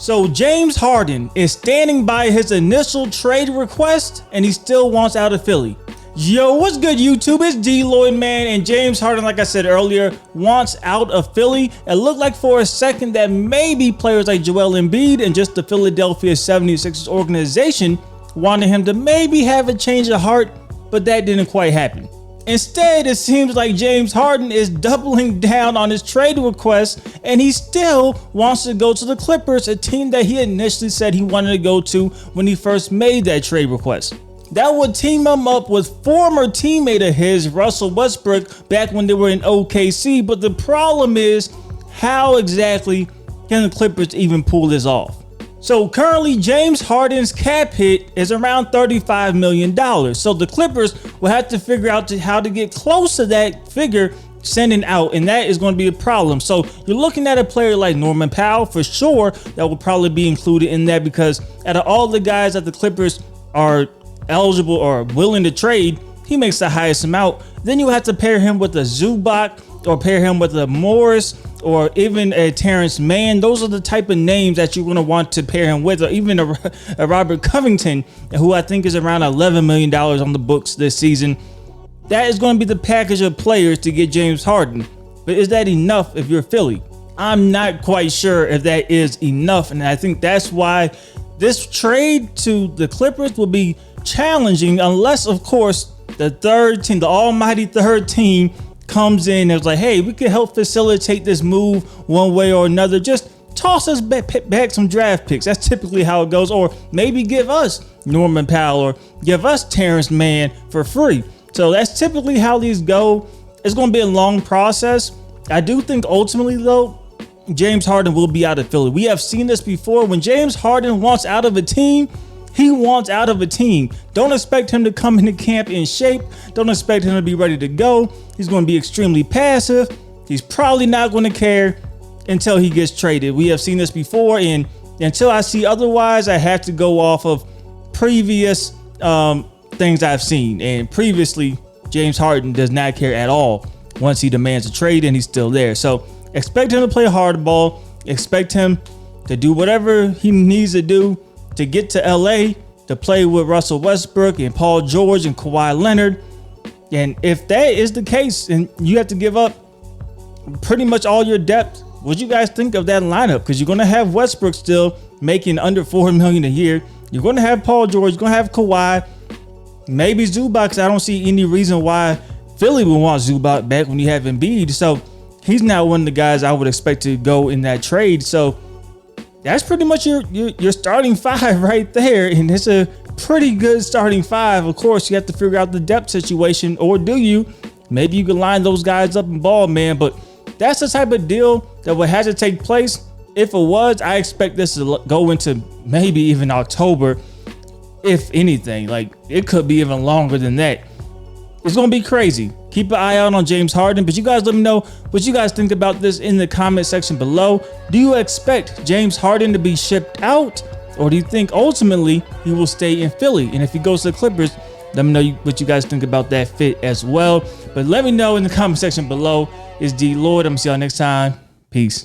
So James Harden is standing by his initial trade request and he still wants out of Philly. Yo, what's good YouTube? It's DLloyd, man, and James Harden, like I said earlier, wants out of Philly. It looked like for a second that maybe players like Joel Embiid and just the Philadelphia 76ers organization wanted him to maybe have a change of heart, but that didn't quite happen. Instead, it seems like James Harden is doubling down on his trade request and he still wants to go to the Clippers, a team that he initially said he wanted to go to when he first made that trade request. That would team him up with former teammate of his, Russell Westbrook, back when they were in OKC, but the problem is, how exactly can the Clippers even pull this off? So currently, James Harden's cap hit is around $35 million. So the Clippers will have to figure out how to get close to that figure sending out, and that is going to be a problem. So you're looking at a player like Norman Powell for sure that will probably be included in that, because out of all the guys that the Clippers are eligible or willing to trade, he makes the highest amount. Then you have to pair him with a Zubac or pair him with a Morris or even a Terrence Mann. Those are the type of names that you're going to want to pair him with, or even a Robert Covington, who I think is around $11 million on the books this season. That is going to be the package of players to get James Harden. But is that enough if you're Philly? I'm not quite sure if that is enough, and I think that's why this trade to the Clippers will be challenging, unless, of course, the third team, the almighty third team, comes in and is like, hey, we can help facilitate this move one way or another. Just toss us back some draft picks. That's typically how it goes. Or maybe give us Norman Powell or give us Terrence Mann for free. So that's typically how these go. It's going to be a long process. I do think ultimately, though, James Harden will be out of Philly. We have seen this before. When James Harden wants out of a team, he wants out of a team. Don't expect him to come into camp in shape. Don't expect him to be ready to go. He's going to be extremely passive. He's probably not going to care until he gets traded. We have seen this before, and until I see otherwise, I have to go off of previous things I've seen. And previously, James Harden does not care at all once he demands a trade, and he's still there. So expect him to play hardball. Expect him to do whatever he needs to do to get to LA to play with Russell Westbrook and Paul George and Kawhi Leonard. And if that is the case, and you have to give up pretty much all your depth, what do you guys think of that lineup? Because you're going to have Westbrook still making under $4 million a year. You're going to have Paul George. You're going to have Kawhi. Maybe Zubac. I don't see any reason why Philly would want Zubac back when you have Embiid. So he's not one of the guys I would expect to go in that trade. So that's pretty much your starting five right there, and it's a pretty good starting five. Of course, you have to figure out the depth situation, or do you? Maybe you can line those guys up in ball, man. But that's the type of deal that would have to take place. If it was, I expect this to go into maybe even October, if anything. Like, it could be even longer than that. It's going to be crazy. Keep an eye out on James Harden. But you guys let me know what you guys think about this in the comment section below. Do you expect James Harden to be shipped out? Or do you think ultimately he will stay in Philly? And if he goes to the Clippers, let me know what you guys think about that fit as well. But let me know in the comment section below. It's DLloyd. I'm going to see y'all next time. Peace.